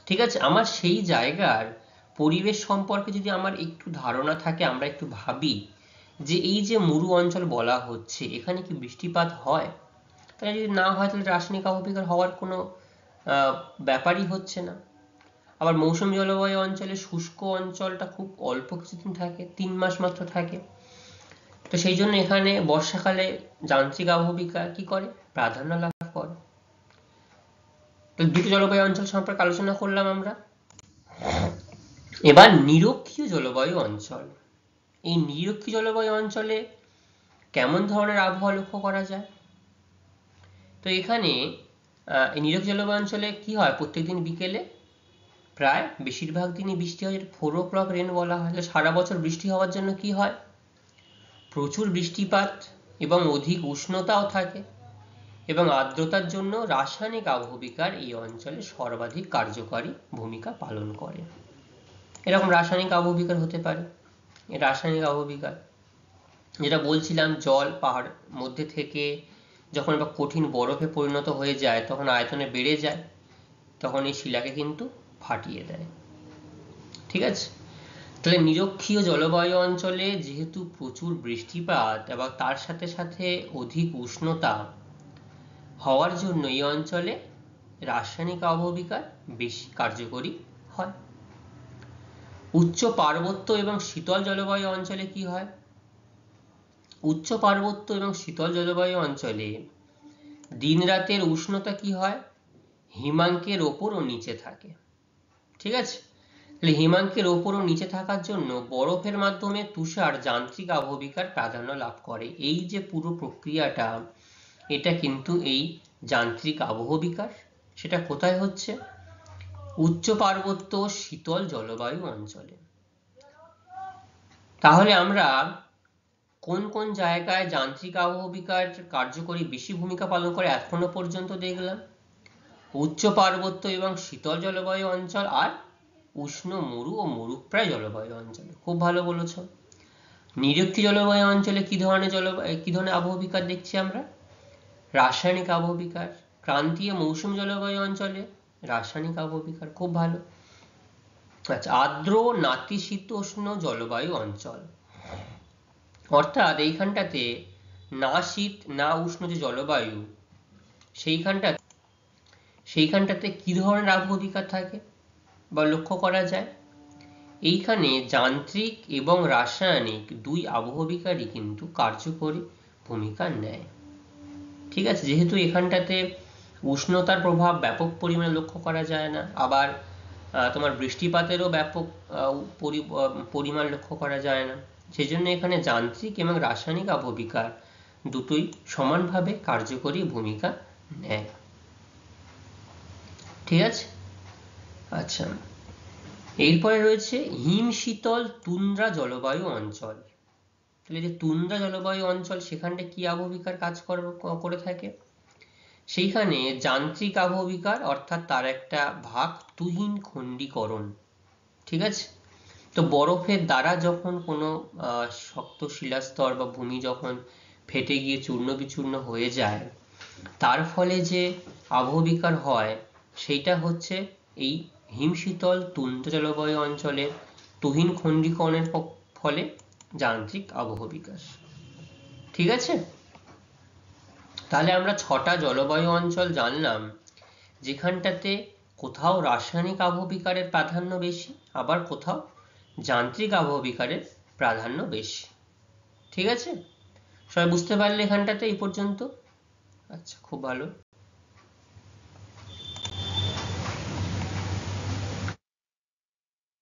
ঠিক আছে। আমার সেই জায়গার পরিবেশ সম্পর্কে যদি আমার একটু ধারণা থাকে, আমরা একটু ভাবি যে এই যে মরু অঞ্চল বলা হচ্ছে এখানে কি বৃষ্টিপাত হয়? তাহলে যদি না হয় তাহলে রাসায়নিক আবহবিকার হওয়ার কোনো ব্যাপারই হচ্ছে না। আবার মৌসুমী জলবায়ু অঞ্চলে শুষ্ক অঞ্চলটা খুব অল্প কিছুদিন থাকে, 3 মাস মাত্র থাকে। তো সেই জন্য এখানে বর্ষাকালে যান্ত্রিক আবহবিকার কি করে? প্রাধান্য লাভ করে। তো দুটো জলবায়ু অঞ্চল সম্পর্কে আলোচনা করলাম আমরা। এবার নিরক্ষীয় জলবায়ু অঞ্চল। এই নিরক্ষীয় জলবায়ু অঞ্চলে কেমন ধরনের আবহাওয়া লক্ষ্য করা যায়? তো এখানে এই নিরক্ষীয় জলবায়ু অঞ্চলে কি হয়? প্রত্যেকদিন বিকেলে প্রায় বেশিরভাগ দিনই বৃষ্টি হয়, 4 o'clock রেন বলা হয়। সারা বছর বৃষ্টি হওয়ার জন্য কি হয়? প্রচুর বৃষ্টিপাত এবং অধিক উষ্ণতাও থাকে, এবং আর্দ্রতার জন্য রাসায়নিক আবহবিকার এই অঞ্চলে সর্বাধিক কার্যকরী ভূমিকা পালন করে। এরকম রাসায়নিক আবহবিকার হতে পারে। রাসায়নিক আবহবিকার যেটা বলছিলাম, জল পাহাড় মধ্যে থেকে যখন বা কঠিন বরফে পরিণত হয়ে যায় তখন আয়তনে বেড়ে যায়, তখন এই শিলাকে কিন্তু ফাটিয়ে দেয়। ঠিক আছে। তাহলে নিরক্ষীয় জলবায়ু অঞ্চলে যেহেতু প্রচুর বৃষ্টিপাত এবং তার সাথে সাথে অধিক উষ্ণতা হওয়ার জন্য এই অঞ্চলে রাসায়নিক আবহবিকার বেশি কার্যকরী হয়। উচ্চ পার্বত্য এবং শীতল জলবায়ু অঞ্চলে কি হয়? উচ্চ পার্বত্য এবং শীতল জলবায়ু অঞ্চলে দিন রাতের উষ্ণতা কি হয়? হিমাঙ্কের ওপর ও নিচে থাকে। ঠিক আছে। তাহলে হিমাঙ্কের ওপর ও নিচে থাকার জন্য বরফের মাধ্যমে তুষার যান্ত্রিক আবহবিকার প্রাধান্য লাভ করে। এই যে পুরো প্রক্রিয়াটা, এটা কিন্তু এই যান্ত্রিক আবহবিকার। সেটা কোথায় হচ্ছে? উচ্চ পার্বত্য শীতল জলবায়ু অঞ্চলে। তাহলে আমরা কোন কোন জায়গায় যান্ত্রিক আবহবিকার কার্যকরী বেশি ভূমিকা পালন করে এখনো পর্যন্ত দেখলাম। উচ্চ পার্বত্য এবং শীতল জলবায়ু অঞ্চল আর উষ্ণ মরু ও মরুপ্রায় জলবায়ু অঞ্চলে। খুব ভালো বলেছ। নিরক্ষীয় জলবায়ু অঞ্চলে কি ধরনের আবহবিকার দেখছি আমরা? রাসায়নিক আবহবিকার। ক্রান্তীয় মৌসুমী জলবায়ু অঞ্চলে রাসায়নিক আবহবিকার। খুব ভালো। আচ্ছা, আর্দ্র নাতিশীতোষ্ণ জলবায়ু অঞ্চল, অর্থাৎ এইখানটাতে না শীত না উষ্ণ যে জলবায়ু, সেইখানটা সেইখানটাতে কি ধরনের আবহবিকার থাকে বা লক্ষ্য করা যায়? এইখানে যান্ত্রিক এবং রাসায়নিক দুই আবহবিকারই কিন্তু কার্যকরী ভূমিকা নেয়। ঠিক আছে, যেহেতু এখানটাতে উষ্ণতার প্রভাব ব্যাপক পরিমাণে লক্ষ্য করা যায় না, আবার তোমার বৃষ্টিপাতেরও ব্যাপক পরিমাণ লক্ষ্য করা যায় না, সেই জন্য এখানে যান্ত্রিক এবং রাসায়নিক আবহবিকার দুটোই সমানভাবে কার্যকরী ভূমিকা নেয়। ঠিক আছে, আচ্ছা, এরপরে রয়েছে হিম শীতল তুন্দ্রা জলবায়ু অঞ্চল। তাহলে যে তুন্দ্রা জলবায়ু অঞ্চল, সেখানটা কি আবহবিকার কাজ করে থাকে? সেইখানে যান্ত্রিক আবহবিকার, অর্থাৎ তার একটা ভাগ তুহিন খণ্ডীকরণ। ঠিক আছে, তো বরফের দ্বারা যখন কোনো শক্ত শিলাস্তর বা ভূমি যখন ফেটে গিয়ে চূর্ণ বিচূর্ণ হয়ে যায়, তার ফলে যে আবহবিকার হয় সেইটা হচ্ছে এই হিমশীতল তুন্দ্র জলবায়ু অঞ্চলে তুহিন খণ্ডীকরণের ফলে যান্ত্রিক আবহবিকাশ। ঠিক আছে, তাহলে আমরা 6টা জলবায়ু অঞ্চল জানলাম, যেখানটাতে কোথাও রাসায়নিক আবহবিকারের প্রাধান্য বেশি, আবার কোথাও যান্ত্রিক আবহবিকারের প্রাধান্য বেশি। ঠিক আছে, সবাই বুঝতে পারলে এখানটাতে এই পর্যন্ত? আচ্ছা, খুব ভালো।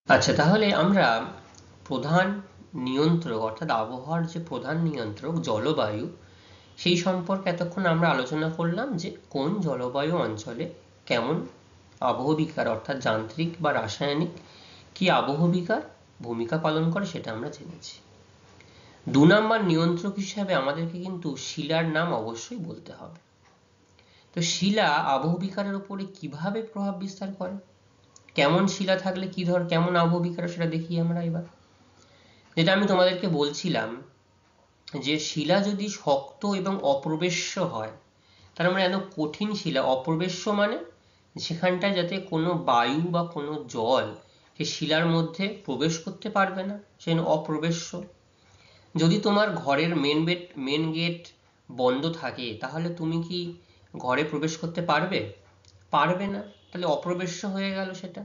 আচ্ছা, তাহলে আমরা প্রধান নিয়ন্ত্রক, অর্থাৎ আবহাওয়ার যে প্রধান নিয়ন্ত্রক জলবায়ু, সেই সম্পর্কে এতক্ষণ আমরা আলোচনা করলাম, যে কোন জলবায়ু অঞ্চলে কেমন আবহবিকার, অর্থাৎ যান্ত্রিক বা রাসায়নিক কি আবহবিকার ভূমিকা পালন করে, সেটা আমরা জেনেছি। 2 নম্বর নিয়ন্ত্রক হিসাবে আমাদেরকে কিন্তু শিলার নাম অবশ্যই বলতে হবে। তো শিলা আবহবিকারের উপরে কিভাবে প্রভাব বিস্তার করে, কেমন শিলা থাকলে কেমন আবহবিকার, সেটা দেখি আমরা এবার। যেটা আমি তোমাদেরকে বলছিলাম, যে শিলা যদি শক্ত এবং অপ্রবেশ্য হয়, তার মানে এত কঠিন শিলা, অপ্রবেশ্য মানে সেখানটায় যাতে কোনো বায়ু বা কোনো জল সে শিলার মধ্যে প্রবেশ করতে পারবে না, সেজন্য অপ্রবেশ্য। যদি তোমার ঘরের মেন গেট বন্ধ থাকে, তাহলে তুমি কি ঘরে প্রবেশ করতে পারবে? পারবে না, তাহলে অপ্রবেশ্য হয়ে গেল সেটা।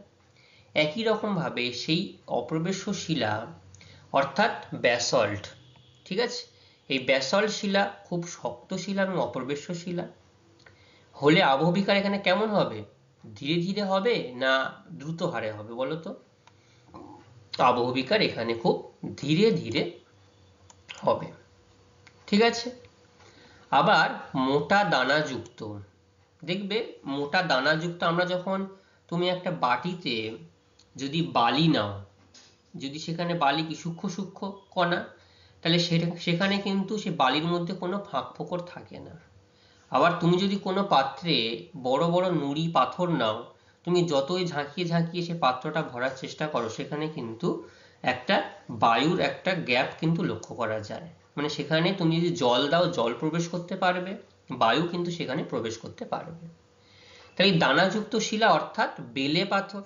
একই রকম ভাবে সেই অপ্রবেশ্য শিলা, অর্থাৎ ব্যাসল্ট, ঠিক আছে, এই ব্যাসল্ট শিলা খুব শক্ত শিলা এবং অপ্রবেশ্য শিলা হলে আবহবিকার এখানে কেমন হবে? ধীরে ধীরে হবে না দ্রুত হারে হবে বলো তো? আবহবিকার এখানে খুব ধীরে ধীরে হবে। ঠিক আছে, আবার মোটা দানাযুক্ত, দেখবে মোটা দানাযুক্ত, আমরা যখন তুমি একটা বাটিতে যদি বালি নাও, যদি সেখানে বালি কি সূক্ষ্ম সূক্ষ্ম কণা, তাহলে সেখানে কিন্তু সে বালির মধ্যে কোনো ফাঁক ফোকর থাকে না। আবার তুমি যদি কোনো পাত্রে বড় বড় নুড়ি পাথর নাও, তুমি যতই ঝাঁকিয়ে ঝাঁকিয়ে সে পাত্রটা ভরার চেষ্টা করো, সেখানে কিন্তু একটা বায়ুর একটা গ্যাপ কিন্তু লক্ষ্য করা যায়। মানে সেখানে তুমি যদি জল দাও, জল প্রবেশ করতে পারবে, বায়ু কিন্তু সেখানে প্রবেশ করতে পারবে। তাই দানাযুক্ত শিলা, অর্থাৎ বেলে পাথর,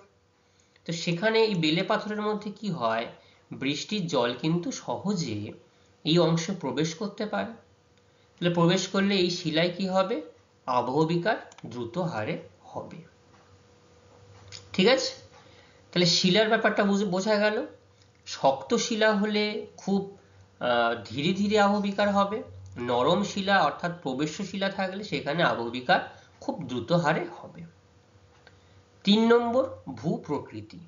তো সেখানে এই বেলে পাথরের মধ্যে কি হয়, বৃষ্টির জল কিন্তু সহজে এই অংশে প্রবেশ করতে পারে। তাহলে প্রবেশ করলে এই শিলায় কি হবে? আবহবিকার দ্রুত হারে হবে। ঠিক আছে, তাহলে শিলার ব্যাপারটা বোঝা গেল। শক্ত শিলা হলে খুব ধীরে ধীরে আবহবিকার হবে, নরম শিলা অর্থাৎ প্রবেশ্য শিলা থাকলে সেখানে আবহবিকার খুব দ্রুত হারে হবে। 3 নম্বর, ভূপ্রকৃতি।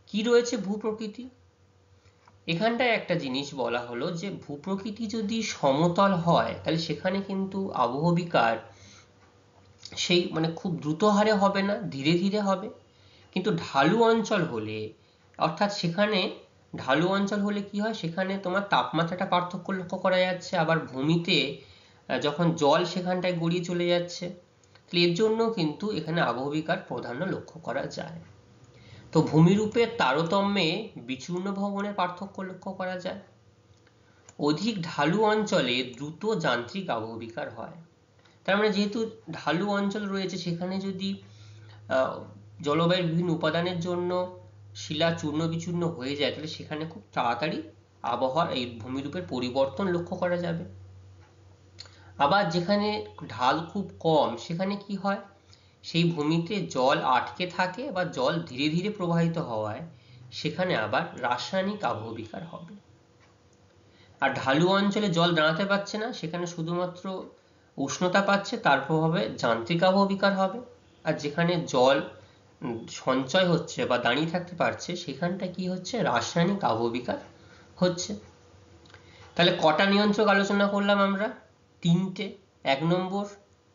কি রয়েছে ভূপ্রকৃতি? এখানটায় একটা জিনিস বলা হলো, যে ভূপ্রকৃতি যদি সমতল হয়, তাহলে সেখানে কিন্তু আবহবিকার সেই মানে খুব দ্রুত হারে হবে না, ধীরে ধীরে হবে। কিন্তু ঢালু অঞ্চল হলে, অর্থাৎ সেখানে ঢালু অঞ্চল হলে কি হয়, সেখানে তোমার তাপমাত্রাটা পার্থক্য লক্ষ্য করা যাচ্ছে, আবার ভূমিতে যখন জল সেখানটায় গড়িয়ে চলে যাচ্ছে, তাহলে এর জন্য কিন্তু এখানে আবহবিকার প্রাধান্য লক্ষ্য করা যায়। তো ভূমিরূপের তারতম্যে বিচূর্ণ ভবনের পার্থক্য লক্ষ্য করা যায়। অধিক ঢালু অঞ্চলে দ্রুত যান্ত্রিক আবহবিকার হয়। তার মানে যেহেতু ঢালু অঞ্চল রয়েছে, সেখানে যদি জলবায়ুর বিভিন্ন উপাদানের জন্য শিলা চূর্ণ বিচূর্ণ হয়ে যায়, তাহলে সেখানে খুব তাড়াতাড়ি আবহাওয়ার এই ভূমিরূপের পরিবর্তন লক্ষ্য করা যাবে। আবার যেখানে ঢাল খুব কম, সেখানে কি হয়, সেই ভূমিতে জল আটকে থাকে বা জল ধীরে ধীরে প্রবাহিত হওয়ায় সেখানে আবার রাসায়নিক আবহবিকার হবে। আর ঢালু অঞ্চলে জল দাঁড়াতে পারছে না, সেখানে শুধুমাত্র উষ্ণতা পাচ্ছে, তার প্রভাবে যান্ত্রিক আবহবিকার হবে। আর যেখানে জল সঞ্চয় হচ্ছে বা দাঁড়িয়ে থাকতে পারছে সেখানটা কি হচ্ছে, রাসায়নিক আবহবিকার হচ্ছে। তাহলে কটা নিয়ন্ত্রক আলোচনা করলাম আমরা? 3টে। 1 নম্বর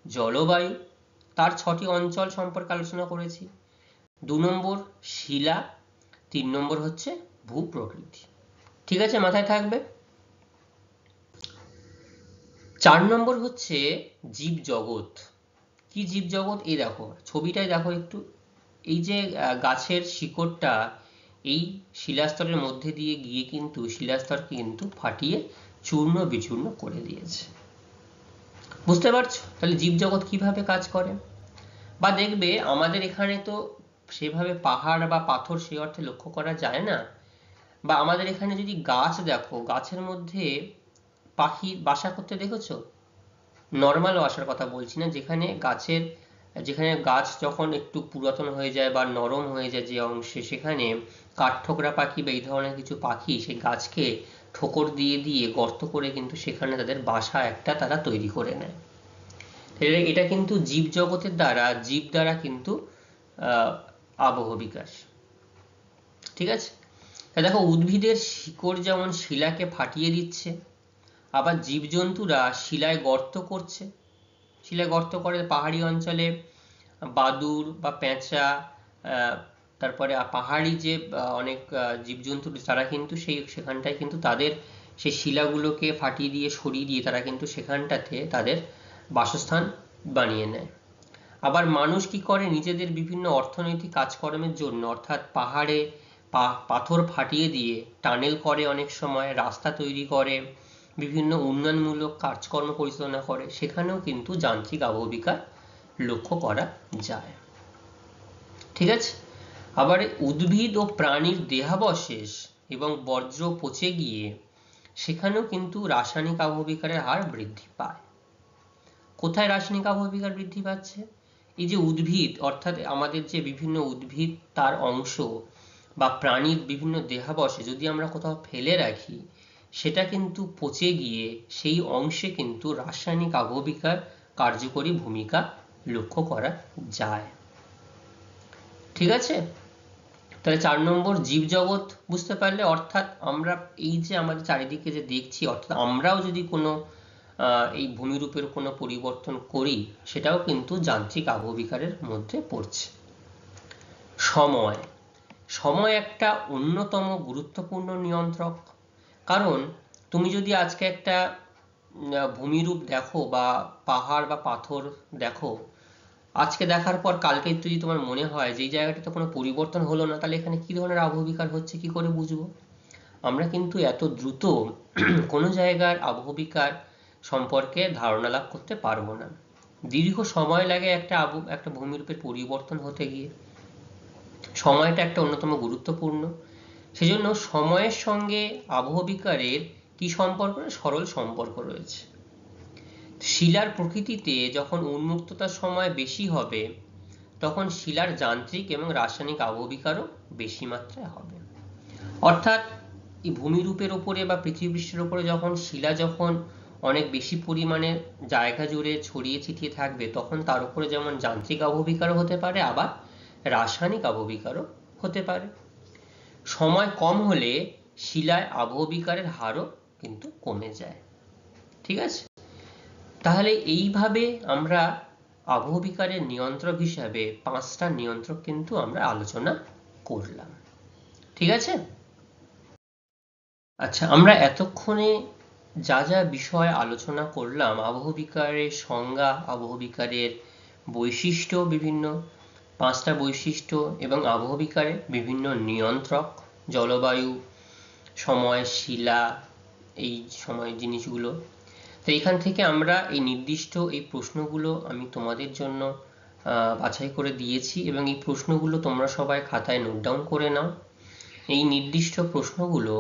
জলবায়ু, তার 6টি অঞ্চল সম্পর্কে আলোচনা করেছি। 2 নম্বর শিলা, 3 নম্বর হচ্ছে ভূপ্রকৃতি। ঠিক আছে, মাথায় থাকবে। 4 নম্বর হচ্ছে জীবজগৎ। কি জীবজগৎ? এই দেখো ছবিটাই দেখো একটু, এই যে গাছের শিকড়টা এই শিলাস্তরের মধ্যে দিয়ে গিয়ে কিন্তু শিলাস্তরকে কিন্তু ফাটিয়ে চূর্ণ বিচূর্ণ করে দিয়েছে। বুঝতে পারছো তাহলে জীবজগৎ কিভাবে কাজ করে? বা দেখবে আমাদের এখানে তো সেভাবে পাহাড় বা পাথর সেই অর্থে লক্ষ্য করা যায় না, বা আমাদের এখানে যদি গাছ দেখো, গাছের মধ্যে পাখি বাসা করতে দেখেছো? নর্মাল বাসার কথা বলছি না, যেখানে গাছ যখন একটু পুরাতন হয়ে যায় বা নরম হয়ে যায় যে অংশে, সেখানে কাঠঠোকরা পাখি বা এই ধরনের কিছু পাখি সেই গাছকে ঠোকর দিয়ে দিয়ে গর্ত করে কিন্তু সেখানে তাদের বাসা একটা তারা তৈরি করে নেয়। এটা কিন্তু জীবজগতের দ্বারা, জীব দ্বারা কিন্তু আবহ বিকাশ। ঠিক আছে, তা দেখো উদ্ভিদের শিকড় যেমন শিলাকে ফাটিয়ে দিচ্ছে, আবার জীবজন্তুরা শিলায় গর্ত করছে। শিলায় গর্ত করে পাহাড়ি অঞ্চলে বাদুড় বা পেঁচা, তারপরে পাহাড়ি যে অনেক জীবজন্তু তারা কিন্তু সেখানটায় কিন্তু তাদের সেই শিলাগুলোকে ফাটিয়ে দিয়ে সরিয়ে দিয়ে তারা কিন্তু সেখানটাতে তাদের বাসস্থান বানিয়ে নেয়। আবার মানুষ কি করে, নিজেদের বিভিন্ন অর্থনৈতিক কাজকর্মের জন্য, অর্থাৎ পাহাড়ে পাথর ফাটিয়ে দিয়ে টানেল করে, অনেক সময় রাস্তা তৈরি করে, বিভিন্ন উন্নয়নমূলক কাজকর্ম পরিচালনা করে, সেখানেও কিন্তু যান্ত্রিক আবহবিকার লক্ষ্য করা যায়। ঠিক আছে, আবার উদ্ভিদ ও প্রাণীর দেহাবশেষ এবং বর্জ্য পচে গিয়ে সেখানেও কিন্তু রাসায়নিক আবহবিকারের হার বৃদ্ধি পায়। কোথায় রাসায়নিক আবহবিকার বৃদ্ধি পাচ্ছে? এই যে উদ্ভিদ, অর্থাৎ আমাদের যে বিভিন্ন উদ্ভিদ তার অংশ বা প্রাণীর বিভিন্ন দেহাবশেষ যদি আমরা কোথাও ফেলে রাখি, সেটা কিন্তু পচে গিয়ে সেই অংশে কিন্তু রাসায়নিক আবহবিকার কার্যকরী ভূমিকা লক্ষ্য করা যায়। ঠিক আছে, তাহলে 4 নম্বর জীবজগৎ বুঝতে পারলে, অর্থাৎ আমরা এই যে আমাদের চারিদিকে যে দেখছি, অর্থাৎ আমরাও যদি কোনো এই ভূমিরূপের কোনো পরিবর্তন করি, সেটাও কিন্তু যান্ত্রিক আবহবিকারের মধ্যে পড়ছে। সময়, সময় একটা অন্যতম গুরুত্বপূর্ণ নিয়ন্ত্রক। কারণ তুমি যদি আজকে একটা ভূমিরূপ দেখো বা পাহাড় বা পাথর দেখো, আজকে দেখার পর কালকে যদি তোমার মনে হয় যে এই জায়গাটাতে কোনো পরিবর্তন হলো না, তাহলে এখানে কি ধরনের আবহবিকার হচ্ছে কি করে বুঝবো? আমরা কিন্তু এত দ্রুত কোনো জায়গার আবহবিকার সম্পর্কে ধারণা লাভ করতে পারবো না। দীর্ঘ সময় লাগে একটা ভূমিরূপের পরিবর্তন হতে গিয়ে। সময়টা একটা অন্যতম গুরুত্বপূর্ণ। সেজন্য সময়ের সঙ্গে আবহবিকারের কি সম্পর্ক? সরল সম্পর্ক রয়েছে। শিলার প্রকৃতিতে যখন উন্মুক্ততার সময় বেশি হবে, তখন শিলার যান্ত্রিক এবং রাসায়নিক আবহবিকারও বেশি মাত্রায় হবে। অর্থাৎ এই ভূমিরূপের উপরে বা পৃথিবীপৃষ্ঠের উপরে যখন শিলা যখন অনেক বেশি পরিমাণে জায়গা জুড়ে ছড়িয়ে ছিটিয়ে থাকবে, তখন তার উপরে যেমন যান্ত্রিক আবহবিকারও হতে পারে, আবার রাসায়নিক আবহবিকারও হতে পারে। সময় কম হলে শিলায় আবহবিকারের হারও কিন্তু কমে যায়। ঠিক আছে, তাহলে এইভাবে আমরা আবহবিকারের নিয়ন্ত্রক হিসাবে 5টা নিয়ন্ত্রক কিন্তু আমরা আলোচনা করলাম। ঠিক আছে, আচ্ছা, আমরা এতক্ষণে যা যা বিষয় আলোচনা করলাম, আবহবিকারের সংজ্ঞা, আবহবিকারের বৈশিষ্ট্য, বিভিন্ন 5টা বৈশিষ্ট্য এবং আবহবিকারের বিভিন্ন নিয়ন্ত্রক, জলবায়ু, সময়, শিলা, এই সময় জিনিসগুলো। তো এখান থেকে আমরা এই নির্দিষ্ট এই প্রশ্নগুলো আমি তোমাদের জন্য বাছাই করে দিয়েছি, এবং এই প্রশ্নগুলো তোমরা সবাই খাতায় নোট ডাউন করে নাও। এই নির্দিষ্ট প্রশ্নগুলো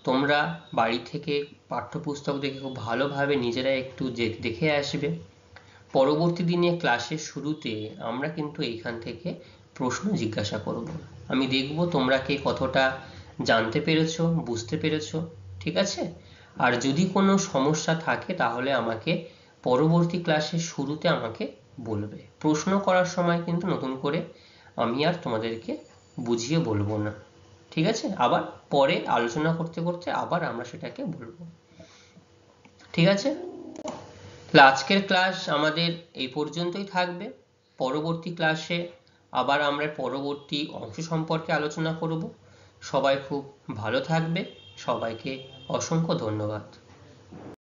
তোমরা বাড়ি থেকে পাঠ্যপুস্তক দেখে খুব ভালোভাবে নিজেরা একটু দেখে আসবে। পরবর্তী দিনে ক্লাসের শুরুতে আমরা কিন্তু এইখান থেকে প্রশ্ন জিজ্ঞাসা করব। আমি দেখব তোমরা কে কতটা জানতে পেরেছো, বুঝতে পেরেছো, ঠিক আছে? আর যদি কোনো সমস্যা থাকে তাহলে আমাকে পরবর্তী ক্লাসের শুরুতে আমাকে বলবে। প্রশ্ন করার সময় কিন্তু নতুন করে আমি আর তোমাদেরকে বুঝিয়ে বলবো না, ঠিক আছে? আবার পরে আলোচনা করতে করতে আবার আমরা সেটাকে বলবো, ঠিক আছে? তাহলে আজকের ক্লাস আমাদের এই পর্যন্তই থাকবে। পরবর্তী ক্লাসে আবার আমরা পরবর্তী অংশ সম্পর্কে আলোচনা করব। সবাই খুব ভালো থাকবে। সবাইকে অসংখ্য ধন্যবাদ।